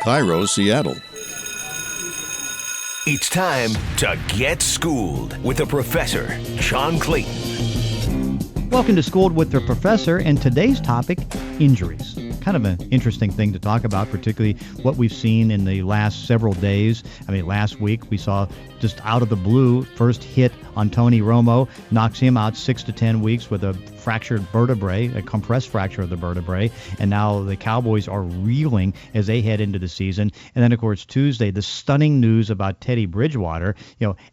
Cairo, Seattle. It's time to get schooled with the professor, John Clayton. Welcome to Schooled with the Professor, and today's topic, injuries. Kind of an interesting thing to talk about, particularly what we've seen in the last several days. Last week we saw just out of the blue, first hit on Tony Romo, knocks him out 6 to 10 weeks with a fractured vertebrae, a compressed fracture of the vertebrae, and now the Cowboys are reeling as they head into the season. And then, of course, Tuesday, the stunning news about Teddy Bridgewater,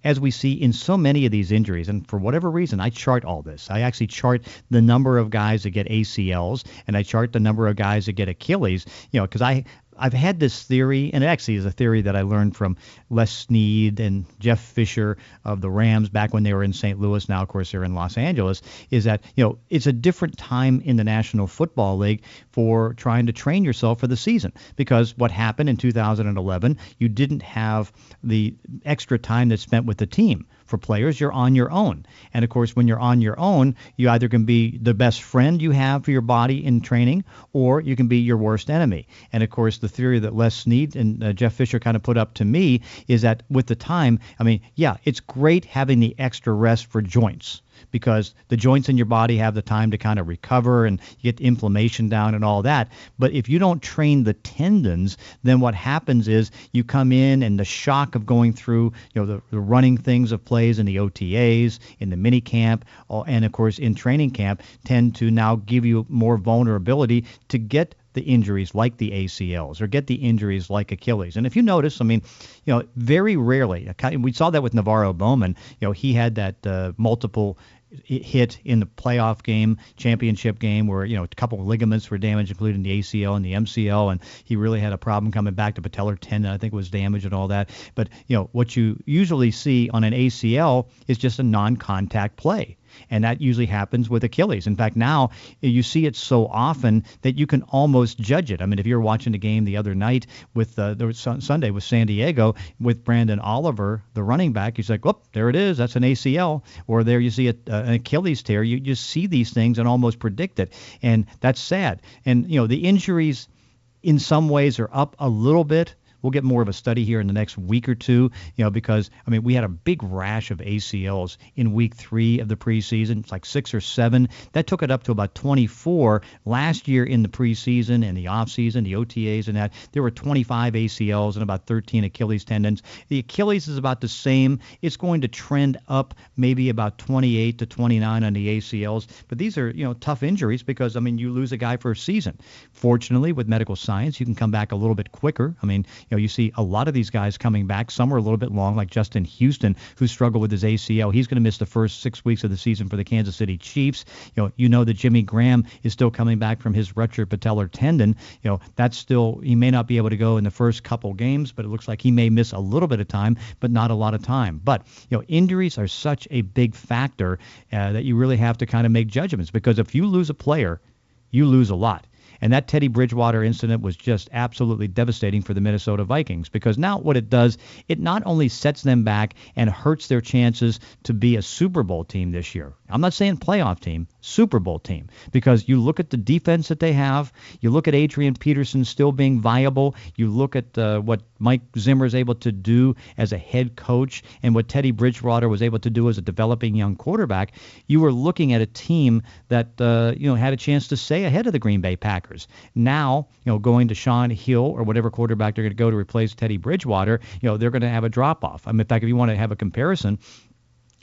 as we see in so many of these injuries, and for whatever reason, I chart all this. I actually chart the number of guys that get ACLs, and I chart the number of guys that get Achilles, because I've had this theory, and it actually is a theory that I learned from Les Snead and Jeff Fisher of the Rams back when they were in St. Louis. Now, of course, they're in Los Angeles, is that, it's a different time in the National Football League for trying to train yourself for the season. Because what happened in 2011, you didn't have the extra time that's spent with the team. For players, you're on your own. And, of course, when you're on your own, you either can be the best friend you have for your body in training, or you can be your worst enemy. And, of course, the theory that Les Snead and Jeff Fisher kind of put up to me is that with the time, it's great having the extra rest for joints, because the joints in your body have the time to kind of recover and get inflammation down and all that. But if you don't train the tendons, then what happens is you come in and the shock of going through, the running things of plays in the OTAs, in the mini camp, and of course in training camp, tend to now give you more vulnerability to get the injuries like the ACLs or get the injuries like Achilles. And if you notice, very rarely, we saw that with Navarro Bowman, he had that multiple hit in the playoff game, championship game, where, a couple of ligaments were damaged, including the ACL and the MCL, and he really had a problem coming back. The patellar tendon, I think, was damaged and all that. But, what you usually see on an ACL is just a non-contact play. And that usually happens with Achilles. In fact, now you see it so often that you can almost judge it. If you're watching the game the other night with Sunday with San Diego with Brandon Oliver, the running back, he's like, "Whoop, there it is. That's an ACL." Or there you see an Achilles tear. You just see these things and almost predict it. And that's sad. And, the injuries in some ways are up a little bit. We'll get more of a study here in the next week or two, because, we had a big rash of ACLs in week 3 of the preseason. It's like 6 or 7. That took it up to about 24 last year in the preseason and the offseason, the OTAs and that. There were 25 ACLs and about 13 Achilles tendons. The Achilles is about the same. It's going to trend up maybe about 28 to 29 on the ACLs. But these are, tough injuries because, you lose a guy for a season. Fortunately, with medical science, you can come back a little bit quicker. You see a lot of these guys coming back. Some are a little bit long, like Justin Houston, who struggled with his ACL. He's going to miss the first 6 weeks of the season for the Kansas City Chiefs. You know that Jimmy Graham is still coming back from his ruptured patellar tendon. That's still, he may not be able to go in the first couple games, but it looks like he may miss a little bit of time, but not a lot of time. But, injuries are such a big factor that you really have to kind of make judgments, because if you lose a player, you lose a lot. And that Teddy Bridgewater incident was just absolutely devastating for the Minnesota Vikings, because now what it does, it not only sets them back and hurts their chances to be a Super Bowl team this year. I'm not saying playoff team, Super Bowl team, because you look at the defense that they have, you look at Adrian Peterson still being viable, you look at what Mike Zimmer is able to do as a head coach and what Teddy Bridgewater was able to do as a developing young quarterback. You were looking at a team that had a chance to stay ahead of the Green Bay Packers. Now, going to Sean Hill or whatever quarterback they're going to go to replace Teddy Bridgewater, they're going to have a drop-off. In fact, if you want to have a comparison,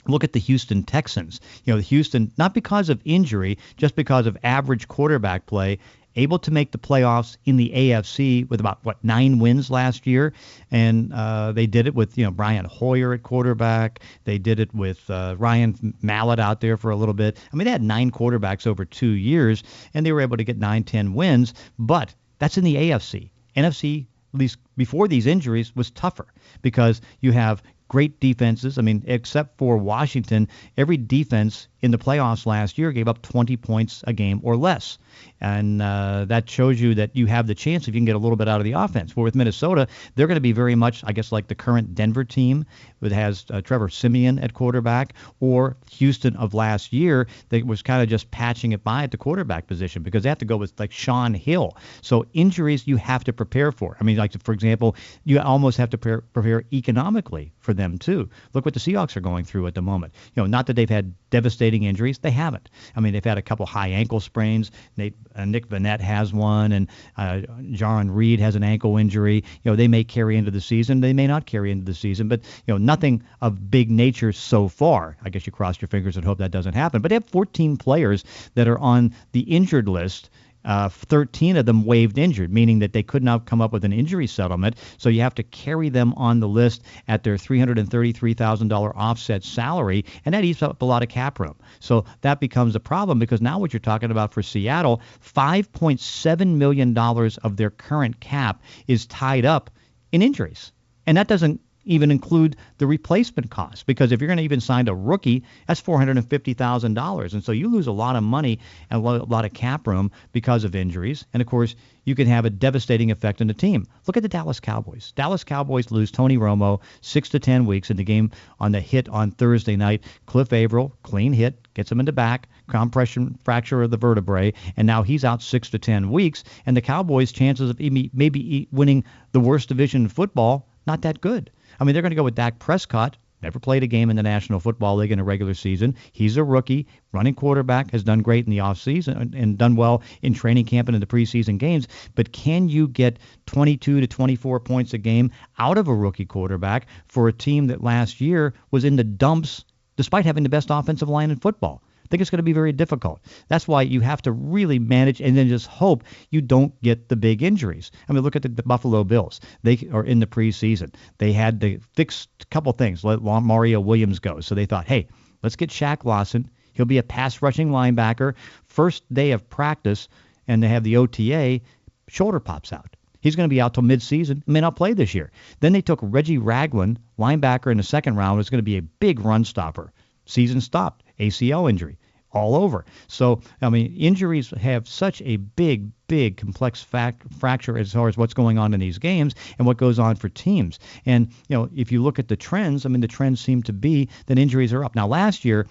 look at the Houston Texans. The Houston, not because of injury, just because of average quarterback play, able to make the playoffs in the AFC with about, 9 wins last year. And they did it with, Brian Hoyer at quarterback. They did it with Ryan Mallett out there for a little bit. They had 9 quarterbacks over 2 years, and they were able to get 9-10 wins. But that's in the AFC. NFC, at least before these injuries, was tougher because you have great defenses. Except for Washington, every defense in the playoffs last year gave up 20 points a game or less. And that shows you that you have the chance if you can get a little bit out of the offense. Well, with Minnesota, they're going to be very much, I guess, like the current Denver team that has Trevor Siemian at quarterback, or Houston of last year that was kind of just patching it by at the quarterback position because they have to go with like Sean Hill. So injuries you have to prepare for. I mean, like, for example, you almost have to prepare economically for them too. Look what the Seahawks are going through at the moment. Not that they've had devastating injuries. They haven't. I mean, they've had a couple high ankle sprains. Nick Vanette has one, and Jaron Reed has an ankle injury. They may carry into the season. They may not carry into the season, but nothing of big nature so far. I guess you cross your fingers and hope that doesn't happen. But they have 14 players that are on the injured list. 13 of them waived injured, meaning that they could not come up with an injury settlement. So you have to carry them on the list at their $333,000 offset salary, and that eats up a lot of cap room. So that becomes a problem because now what you're talking about for Seattle, $5.7 million of their current cap is tied up in injuries. And that doesn't even include the replacement cost, because if you're going to even sign a rookie, that's $450,000. And so you lose a lot of money and a lot of cap room because of injuries. And, of course, you can have a devastating effect on the team. Look at the Dallas Cowboys. Dallas Cowboys lose Tony Romo 6 to 10 weeks in the game on the hit on Thursday night. Cliff Averill, clean hit, gets him in the back, compression fracture of the vertebrae, and now he's out 6 to 10 weeks. And the Cowboys' chances of maybe winning the worst division in football, not that good. I mean, they're going to go with Dak Prescott. Never played a game in the National Football League in a regular season. He's a rookie, running quarterback, has done great in the offseason and done well in training camp and in the preseason games. But can you get 22 to 24 points a game out of a rookie quarterback for a team that last year was in the dumps despite having the best offensive line in football? I think it's going to be very difficult. That's why you have to really manage and then just hope you don't get the big injuries. I mean, look at the Buffalo Bills. They are in the preseason. They had to fix a couple things. Let Mario Williams go. So they thought, hey, let's get Shaq Lawson. He'll be a pass-rushing linebacker. First day of practice, and they have the OTA, shoulder pops out. He's going to be out till midseason, may not play this year. Then they took Reggie Ragland, linebacker in the second round, who's going to be a big run stopper. Season stopped. ACL injury all over. So, I mean, injuries have such a big complex fracture as far as what's going on in these games and what goes on for teams. And, if you look at the trends, I mean, the trends seem to be that injuries are up. Now, last year,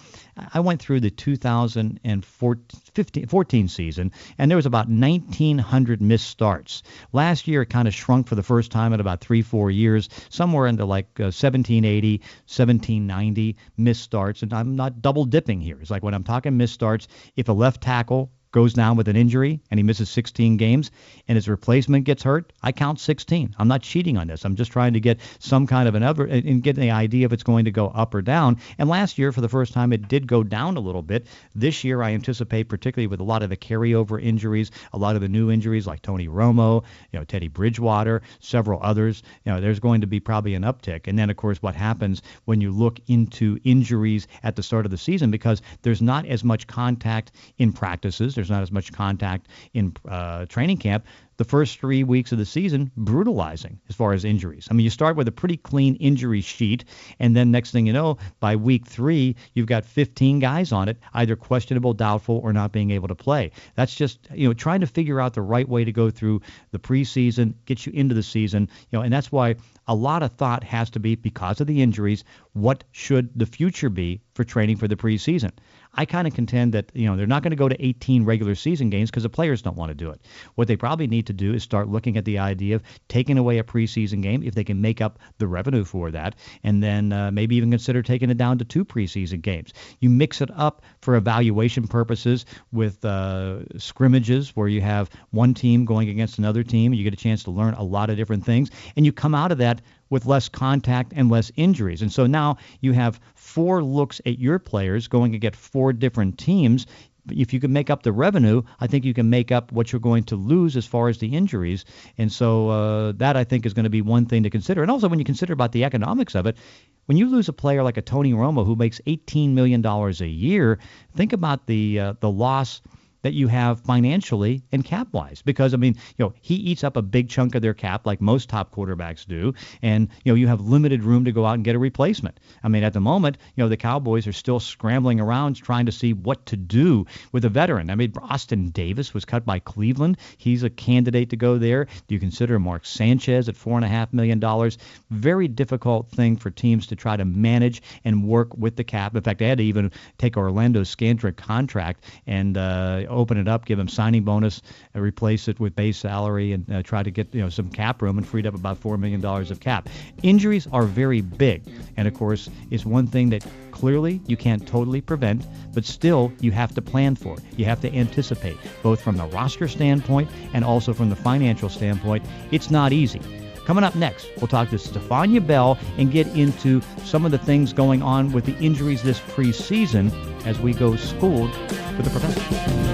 I went through the 2014 season, and there was about 1,900 missed starts. Last year, it kind of shrunk for the first time in about 3-4 years, somewhere into like 1,780, 1,790 missed starts. And I'm not double dipping here. It's like when I'm talking missed starts, if a left tackle goes down with an injury and he misses 16 games and his replacement gets hurt, I count 16. I'm not cheating on this. I'm just trying to get some kind of and get the idea if it's going to go up or down. And last year, for the first time, it did go down a little bit. This year, I anticipate, particularly with a lot of the carryover injuries, a lot of the new injuries like Tony Romo, Teddy Bridgewater, several others, there's going to be probably an uptick. And then, of course, what happens when you look into injuries at the start of the season, because there's not as much contact in practices. There's not as much contact in training camp. The first 3 weeks of the season, brutalizing as far as injuries. I mean, you start with a pretty clean injury sheet, and then next thing you know, by week 3, you've got 15 guys on it, either questionable, doubtful, or not being able to play. That's just, trying to figure out the right way to go through the preseason, get you into the season, and that's why a lot of thought has to be, because of the injuries, what should the future be for training for the preseason? I kind of contend that, they're not going to go to 18 regular season games because the players don't want to do it. What they probably need to do is start looking at the idea of taking away a preseason game if they can make up the revenue for that, and then maybe even consider taking it down to 2 preseason games. You mix it up for evaluation purposes with scrimmages where you have one team going against another team. You get a chance to learn a lot of different things, and you come out of that with less contact and less injuries. And so now you have 4 looks at your players going against 4 different teams. If you can make up the revenue, I think you can make up what you're going to lose as far as the injuries. And so that, I think, is going to be one thing to consider. And also when you consider about the economics of it, when you lose a player like a Tony Romo who makes $18 million a year, think about the loss that you have financially and cap-wise. Because, I mean, he eats up a big chunk of their cap like most top quarterbacks do, and, you have limited room to go out and get a replacement. I mean, at the moment, the Cowboys are still scrambling around trying to see what to do with a veteran. I mean, Austin Davis was cut by Cleveland. He's a candidate to go there. Do you consider Mark Sanchez at $4.5 million? Very difficult thing for teams to try to manage and work with the cap. In fact, they had to even take Orlando Scandrick contract and open it up, give him signing bonus, replace it with base salary, and try to get some cap room, and freed up about $4 million of cap. Injuries are very big, and of course, it's one thing that clearly you can't totally prevent, but still you have to plan for it. You have to anticipate, both from the roster standpoint and also from the financial standpoint. It's not easy. Coming up next, we'll talk to Stephania Bell and get into some of the things going on with the injuries this preseason as we go schooled with the professor.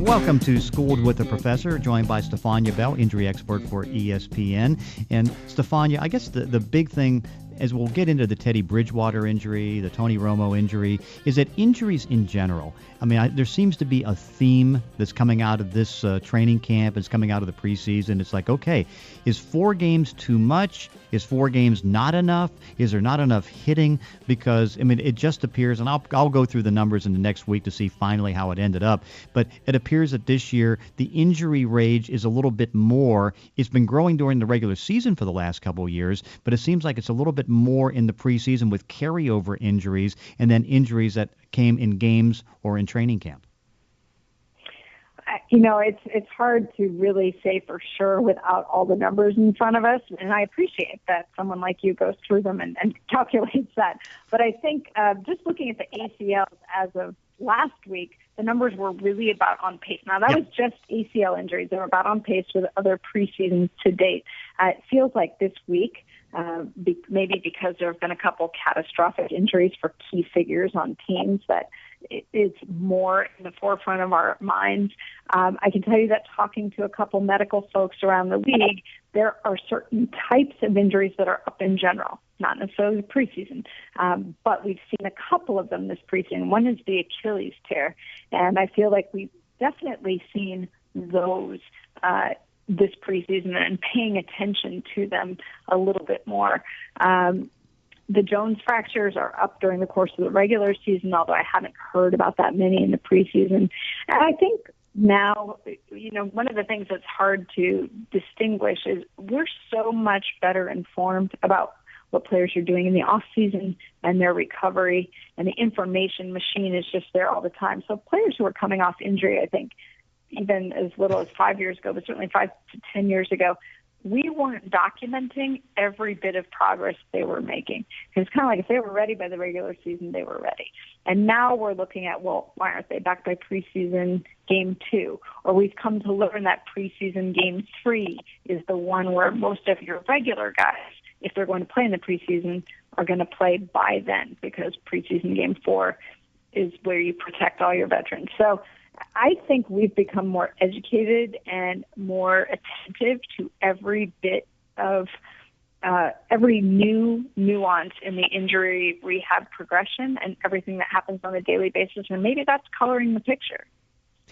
Welcome to Schooled with the Professor, joined by Stephania Bell, injury expert for ESPN. And Stephania, I guess the big thing, as we'll get into the Teddy Bridgewater injury, the Tony Romo injury, is that injuries in general, I mean, there seems to be a theme that's coming out of this training camp, it's coming out of the preseason. It's like, okay, is 4 games too much? Is 4 games not enough? Is there not enough hitting? Because, I mean, it just appears, and I'll go through the numbers in the next week to see finally how it ended up, but it appears that this year the injury rage is a little bit more. It's been growing during the regular season for the last couple of years, but it seems like it's a little bit more in the preseason with carryover injuries and then injuries that came in games or in training camp. It's hard to really say for sure without all the numbers in front of us, and I appreciate that someone like you goes through them and calculates that. But I think just looking at the ACLs as of last week, the numbers were really about on pace. Now, that was just ACL injuries. They were about on pace with other preseasons to date. It feels like this week, maybe because there have been a couple catastrophic injuries for key figures on teams, that it's more in the forefront of our minds. I can tell you that talking to a couple medical folks around the league, there are certain types of injuries that are up in general, not necessarily preseason, but we've seen a couple of them this preseason. One is the Achilles tear, and I feel like we've definitely seen those this preseason and paying attention to them a little bit more. The Jones fractures are up during the course of the regular season, although I haven't heard about that many in the preseason. And I think now, one of the things that's hard to distinguish is we're so much better informed about what players are doing in the off season and their recovery, and the information machine is just there all the time. So players who are coming off injury, I think, even as little as 5 years ago, but certainly 5 to 10 years ago, we weren't documenting every bit of progress they were making. It's kind of like if they were ready by the regular season, they were ready. And now we're looking at, well, why aren't they back by preseason game 2? Or we've come to learn that preseason game 3 is the one where most of your regular guys, if they're going to play in the preseason, are going to play by then, because preseason game 4 is where you protect all your veterans. So I think we've become more educated and more attentive to every bit of every new nuance in the injury rehab progression and everything that happens on a daily basis. And maybe that's coloring the picture.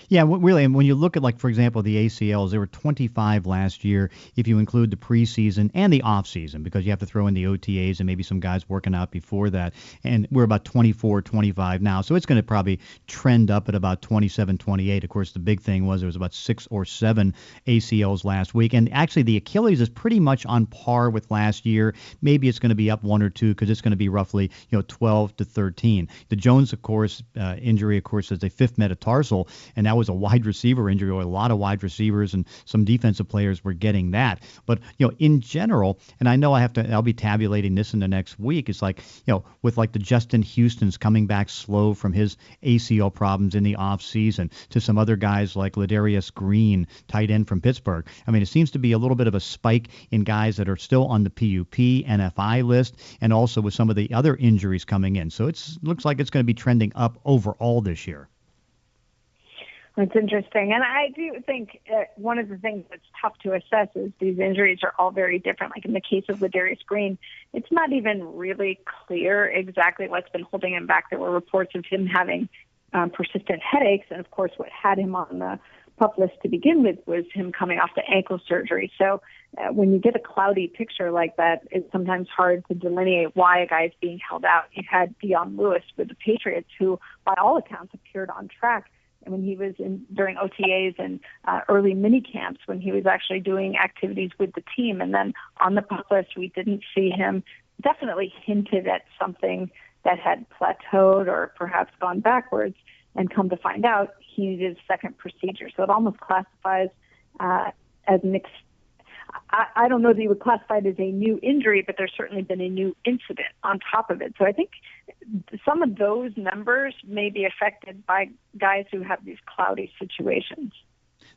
Yeah, really. And when you look at, like, for example, the ACLs, there were 25 last year if you include the preseason and the offseason, because you have to throw in the OTAs and maybe some guys working out before that. And we're about 24, 25 now. So it's going to probably trend up at about 27, 28. Of course, the big thing was there was about 6 or 7 ACLs last week. And actually, the Achilles is pretty much on par with last year. Maybe it's going to be up 1 or 2 because it's going to be roughly 12 to 13. The Jones, of course, injury, of course, is a 5th metatarsal. And that was a wide receiver injury, or a lot of wide receivers and some defensive players were getting that. But, in general, and I know I'll be tabulating this in the next week. It's like, with like the Justin Houston's coming back slow from his ACL problems in the off season, to some other guys like Ladarius Green, tight end from Pittsburgh. I mean, it seems to be a little bit of a spike in guys that are still on the PUP, NFI list, and also with some of the other injuries coming in. So it looks like it's going to be trending up overall this year. It's interesting. And I do think one of the things that's tough to assess is these injuries are all very different. Like in the case of Ladarius Green, it's not even really clear exactly what's been holding him back. There were reports of him having persistent headaches. And, of course, what had him on the PUP list to begin with was him coming off the ankle surgery. So when you get a cloudy picture like that, it's sometimes hard to delineate why a guy is being held out. You had Dion Lewis with the Patriots, who, by all accounts, appeared on track. And when he was during OTAs and early mini camps, when he was actually doing activities with the team. And then on the PUP list, we didn't see him. Definitely hinted at something that had plateaued or perhaps gone backwards, and come to find out he needed a second procedure. So it almost classifies as mixed. I don't know that you would classify it as a new injury, but there's certainly been a new incident on top of it. So I think some of those numbers may be affected by guys who have these cloudy situations.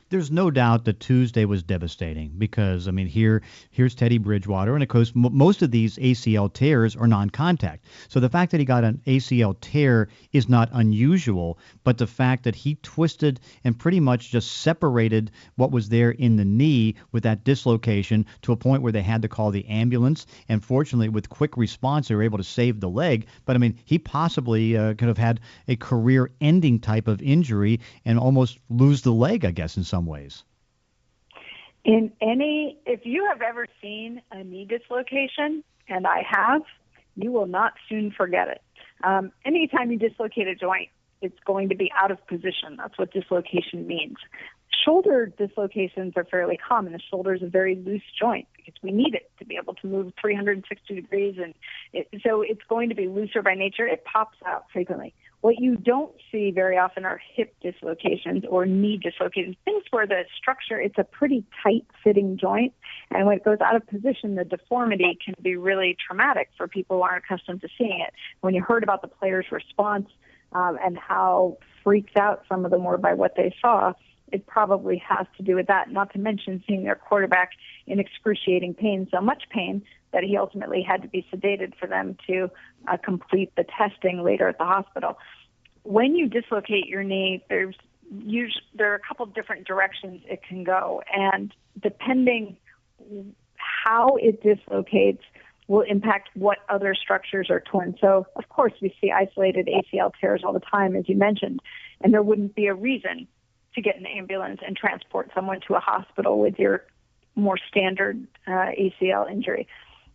There's no doubt that Tuesday was devastating because, I mean, here's Teddy Bridgewater, and of course, most of these ACL tears are non-contact. So the fact that he got an ACL tear is not unusual, but the fact that he twisted and pretty much just separated what was there in the knee with that dislocation to a point where they had to call the ambulance, and fortunately, with quick response, they were able to save the leg. But, I mean, he possibly could have had a career-ending type of injury and almost lose the leg, I guess, in some ways. If you have ever seen a knee dislocation, and I have, you will not soon forget it. Anytime you dislocate a joint, it's going to be out of position. That's what dislocation means. Shoulder dislocations are fairly common. The shoulder is a very loose joint because we need it to be able to move 360 degrees, and so it's going to be looser by nature. It pops out frequently. What you don't see very often are hip dislocations or knee dislocations, things where the structure, it's a pretty tight-fitting joint, and when it goes out of position, the deformity can be really traumatic for people who aren't accustomed to seeing it. When you heard about the player's response and how freaked out some of them were by what they saw, it probably has to do with that, not to mention seeing their quarterback in excruciating pain, so much pain that he ultimately had to be sedated for them to complete the testing later at the hospital. When you dislocate your knee, there are a couple different directions it can go, and depending how it dislocates will impact what other structures are torn. So, of course, we see isolated ACL tears all the time, as you mentioned, and there wouldn't be a reason to get an ambulance and transport someone to a hospital with your more standard ACL injury.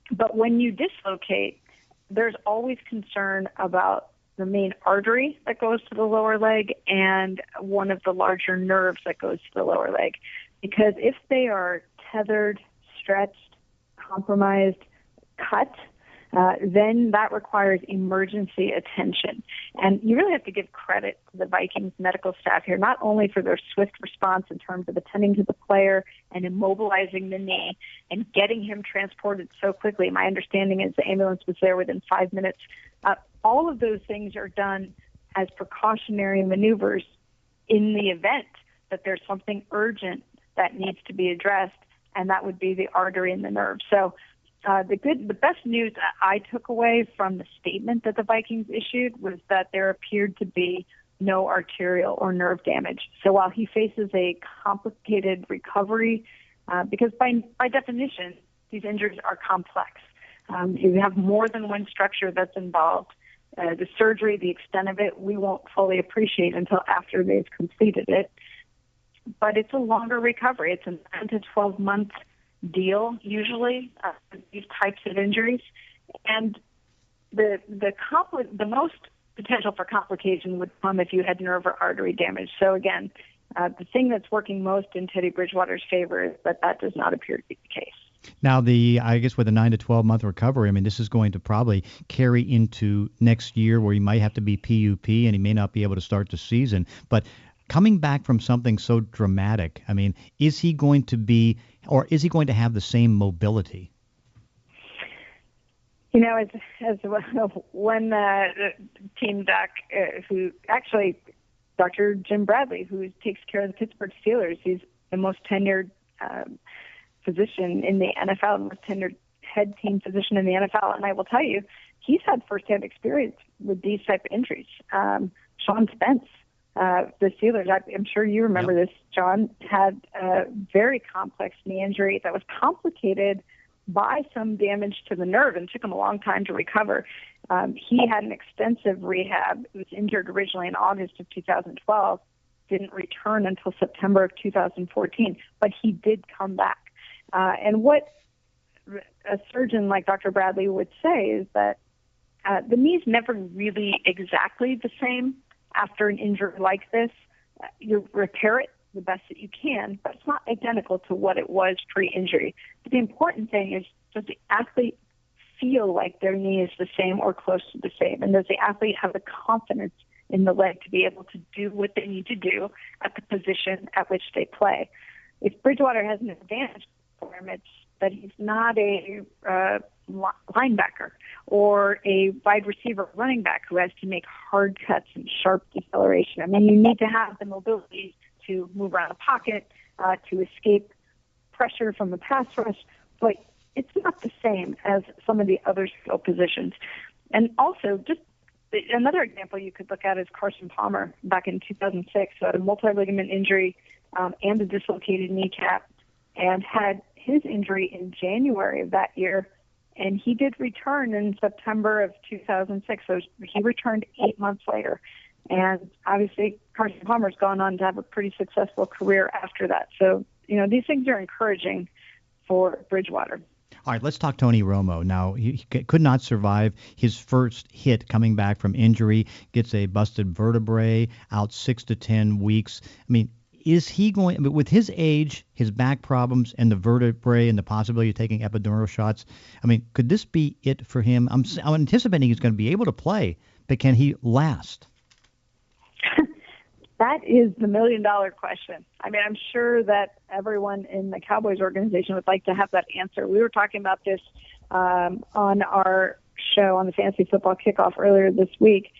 But when you dislocate, there's always concern about the main artery that goes to the lower leg and one of the larger nerves that goes to the lower leg. Because if they are tethered, stretched, compromised, cut, then that requires emergency attention. And you really have to give credit to the Vikings medical staff here, not only for their swift response in terms of attending to the player and immobilizing the knee and getting him transported so quickly. My understanding is the ambulance was there within 5 minutes. All of those things are done as precautionary maneuvers in the event that there's something urgent that needs to be addressed, and that would be the artery and the nerve. So the best news that I took away from the statement that the Vikings issued was that there appeared to be no arterial or nerve damage. So while he faces a complicated recovery, because by definition, these injuries are complex. You have more than one structure that's involved. The surgery, the extent of it, we won't fully appreciate until after they've completed it. But it's a longer recovery. It's a 9 to 12 month deal usually these types of injuries, and the most potential for complication would come if you had nerve or artery damage. So again, the thing that's working most in Teddy Bridgewater's favor is that does not appear to be the case. Now, I guess with a 9 to 12 month recovery, I mean, this is going to probably carry into next year where he might have to be PUP and he may not be able to start the season. But coming back from something so dramatic, I mean, is he going to have the same mobility? You know, as one team doc who actually, Dr. Jim Bradley, who takes care of the Pittsburgh Steelers, he's the most tenured physician in the NFL, the most tenured head team physician in the NFL, and I will tell you, he's had firsthand experience with these type of injuries. Sean Spence the Steelers, I'm sure you remember this, John, had a very complex knee injury that was complicated by some damage to the nerve and took him a long time to recover. He had an extensive rehab. He was injured originally in August of 2012, didn't return until September of 2014, but he did come back. And what a surgeon like Dr. Bradley would say is that the knee's never really exactly the same after an injury like this. You repair it the best that you can, but it's not identical to what it was pre-injury. But the important thing is, does the athlete feel like their knee is the same or close to the same? And does the athlete have the confidence in the leg to be able to do what they need to do at the position at which they play? If Bridgewater has an advantage for him, it's that he's not a linebacker or a wide receiver running back who has to make hard cuts and sharp deceleration. I mean, you need to have the mobility to move around a pocket, to escape pressure from the pass rush, but it's not the same as some of the other skill positions. And also, just another example you could look at is Carson Palmer back in 2006, who had a multi-ligament injury and a dislocated kneecap, and had his injury in January of that year, and he did return in September of 2006. So he returned 8 months later. And obviously, Carson Palmer's gone on to have a pretty successful career after that. So, these things are encouraging for Bridgewater. All right, let's talk Tony Romo. Now, he could not survive his first hit coming back from injury, gets a busted vertebrae, out 6 to 10 weeks. I mean, is he going, with his age, his back problems, and the vertebrae and the possibility of taking epidural shots, I mean, could this be it for him? I'm anticipating he's going to be able to play, but can he last? That is the million-dollar question. I mean, I'm sure that everyone in the Cowboys organization would like to have that answer. We were talking about this on our show on the Fantasy Football Kickoff earlier this week,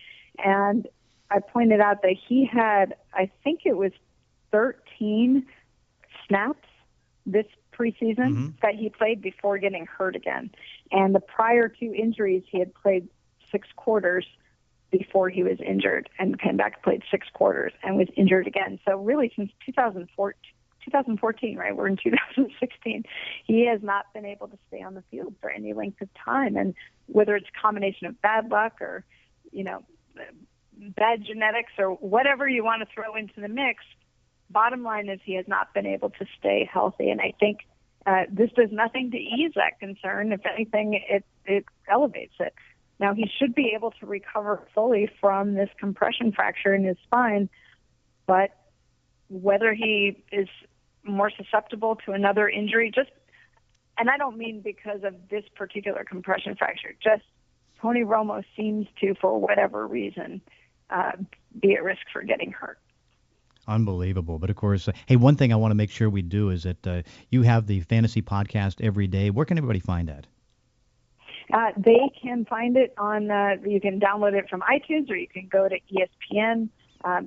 and I pointed out that he had, I think it was 13 snaps this preseason that he played before getting hurt again. And the prior two injuries, he had played 6 quarters before he was injured and came back, played 6 quarters, and was injured again. So really since 2014, right? We're in 2016. He has not been able to stay on the field for any length of time. And whether it's a combination of bad luck or, bad genetics or whatever you want to throw into the mix, bottom line is he has not been able to stay healthy. And I think this does nothing to ease that concern. If anything, it elevates it. Now, he should be able to recover fully from this compression fracture in his spine, but whether he is more susceptible to another injury, and I don't mean because of this particular compression fracture, just Tony Romo seems to, for whatever reason, be at risk for getting hurt. Unbelievable. But of course, hey, one thing I want to make sure we do is that you have the fantasy podcast every day. Where can everybody find that? They can find it on, you can download it from iTunes or you can go to ESPN.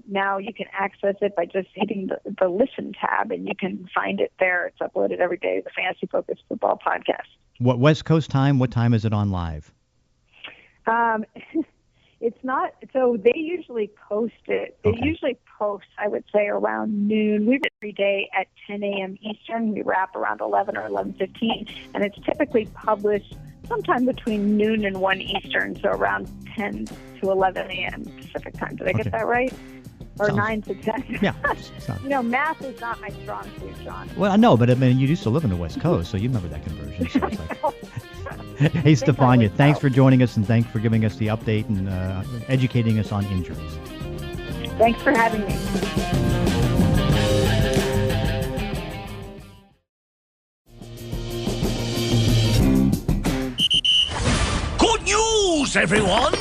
Now you can access it by just hitting the Listen tab, and you can find it there. It's uploaded every day, the Fantasy Focused Football Podcast. What West Coast time? What time is it on live? It's not, so they usually post it. They usually post, I would say, around noon. We do it every day at 10 a.m. Eastern. We wrap around 11 or 11:15, and it's typically published sometime between noon and 1 Eastern, so around 10 to 11 a.m. Pacific time. Did I get that right? Or 9 to 10? Yeah. Math is not my strong suit, John. Well, I know, but I mean, you used to live in the West Coast, so you remember that conversion. So it's like... Hey, Stephania, thanks for joining us, and thanks for giving us the update and educating us on injuries. Thanks for having me. Good news, everyone!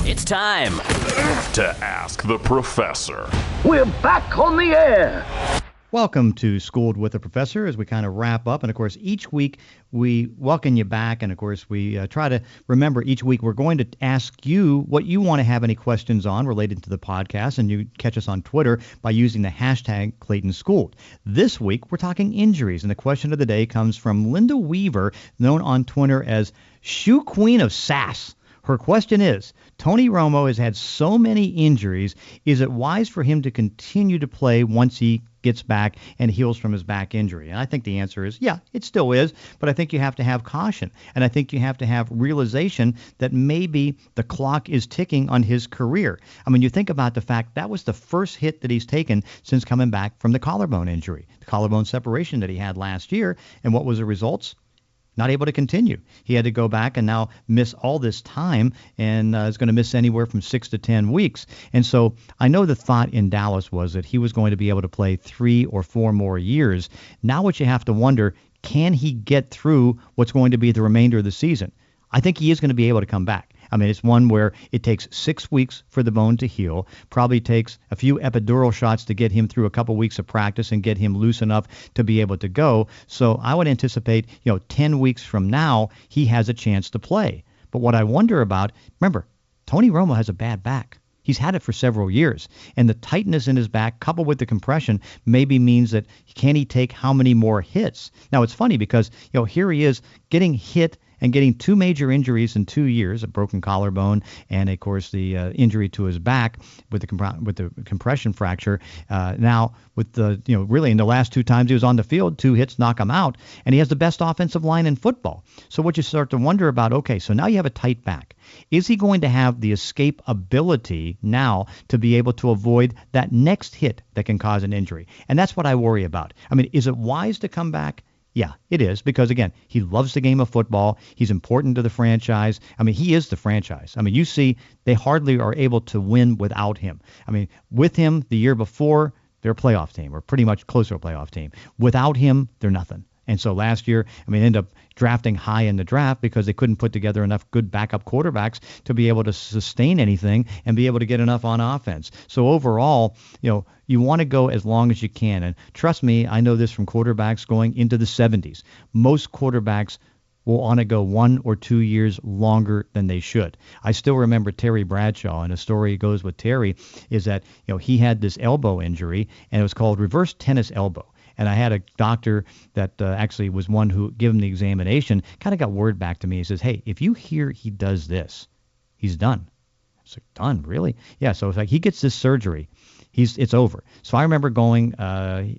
It's time to ask the professor. We're back on the air. Welcome to Schooled with the Professor as we kind of wrap up. And, of course, each week we welcome you back. And, of course, we try to remember each week we're going to ask you what you want to have any questions on related to the podcast. And you catch us on Twitter by using the hashtag Clayton Schooled. This week we're talking injuries. And the question of the day comes from Linda Weaver, known on Twitter as Shoe Queen of Sass, her question is, Tony Romo has had so many injuries. Is it wise for him to continue to play once he gets back and heals from his back injury? And I think the answer is, yeah, it still is. But I think you have to have caution. And I think you have to have realization that maybe the clock is ticking on his career. I mean, you think about the fact that was the first hit that he's taken since coming back from the collarbone injury, the collarbone separation that he had last year. And what was the results? Not able to continue. He had to go back and now miss all this time, and is going to miss anywhere from 6 to 10 weeks. And so I know the thought in Dallas was that he was going to be able to play 3 or 4 more years. Now what you have to wonder, can he get through what's going to be the remainder of the season? I think he is going to be able to come back. I mean, it's one where it takes 6 weeks for the bone to heal, probably takes a few epidural shots to get him through a couple weeks of practice and get him loose enough to be able to go. So I would anticipate, 10 weeks from now, he has a chance to play. But what I wonder about, remember, Tony Romo has a bad back. He's had it for several years. And the tightness in his back, coupled with the compression, maybe means that can he take how many more hits? Now, it's funny because, here he is getting hit and getting 2 major injuries in 2 years, a broken collarbone and, of course, the injury to his back with the compression fracture. Now, with the, really in the last 2 times he was on the field, 2 hits knock him out, and he has the best offensive line in football. So what you start to wonder about, okay, so now you have a tight back. Is he going to have the escape ability now to be able to avoid that next hit that can cause an injury? And that's what I worry about. I mean, is it wise to come back? Yeah, it is, because, again, he loves the game of football. He's important to the franchise. I mean, he is the franchise. I mean, you see, they hardly are able to win without him. I mean, with him the year before, they're a playoff team, or pretty much close to a playoff team. Without him, they're nothing. And so last year, ended up drafting high in the draft because they couldn't put together enough good backup quarterbacks to be able to sustain anything and be able to get enough on offense. So overall, you want to go as long as you can. And trust me, I know this from quarterbacks going into the 70s. Most quarterbacks will want to go 1 or 2 years longer than they should. I still remember Terry Bradshaw, and a story goes with Terry is that, he had this elbow injury, and it was called reverse tennis elbow. And I had a doctor that actually was one who gave him the examination, kind of got word back to me. He says, hey, if you hear he does this, he's done. I was like, done? Really? Yeah, so it's like he gets this surgery. It's over. So I remember going,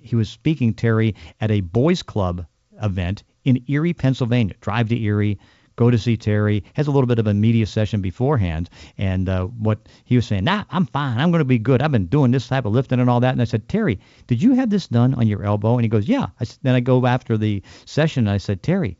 he was speaking, Terry, at a boys club event in Erie, Pennsylvania. Drive to Erie, go to see Terry, has a little bit of a media session beforehand, and what he was saying, I'm fine, I'm going to be good, I've been doing this type of lifting and all that. And I said, Terry, did you have this done on your elbow? And he goes, yeah. Then I go after the session, and I said, Terry,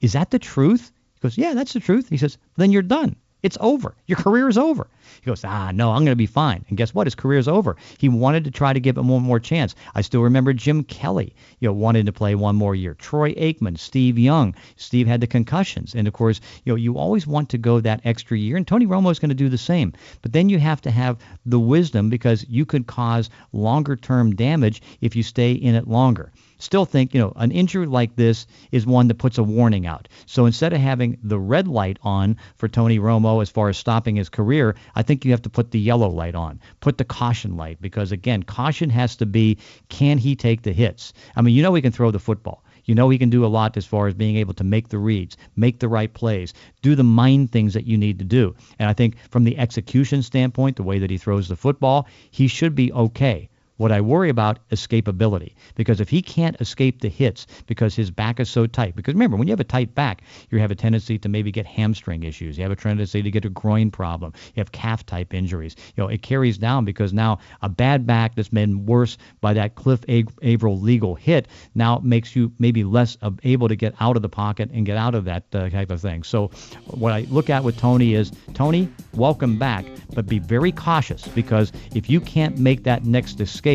is that the truth? He goes, yeah, that's the truth. He says, then you're done. It's over. Your career is over. He goes, no, I'm going to be fine. And guess what? His career is over. He wanted to try to give him one more chance. I still remember Jim Kelly, wanted to play one more year. Troy Aikman, Steve Young. Steve had the concussions. And, of course, you always want to go that extra year. And Tony Romo is going to do the same. But then you have to have the wisdom, because you could cause longer-term damage if you stay in it longer. Still think, an injury like this is one that puts a warning out. So instead of having the red light on for Tony Romo as far as stopping his career, I think you have to put the yellow light on, put the caution light, because, again, caution has to be, can he take the hits? I mean, he can throw the football. He can do a lot as far as being able to make the reads, make the right plays, do the mind things that you need to do. And I think from the execution standpoint, the way that he throws the football, he should be okay. What I worry about, escapability, because if he can't escape the hits because his back is so tight, because remember, when you have a tight back, you have a tendency to maybe get hamstring issues. You have a tendency to get a groin problem. You have calf-type injuries. It carries down, because now a bad back that's been worse by that Cliff Averill legal hit now makes you maybe less able to get out of the pocket and get out of that type of thing. So what I look at with Tony is, Tony, welcome back, but be very cautious, because if you can't make that next escape,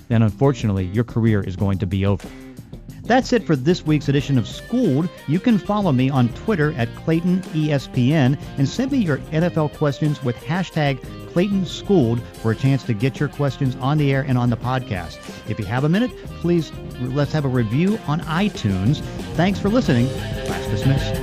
then unfortunately your career is going to be over. That's it for this week's edition of Schooled. You can follow me on Twitter at Clayton ESPN and send me your NFL questions with hashtag ClaytonSchooled for a chance to get your questions on the air and on the podcast. If you have a minute, please let's have a review on iTunes. Thanks for listening. Class dismissed.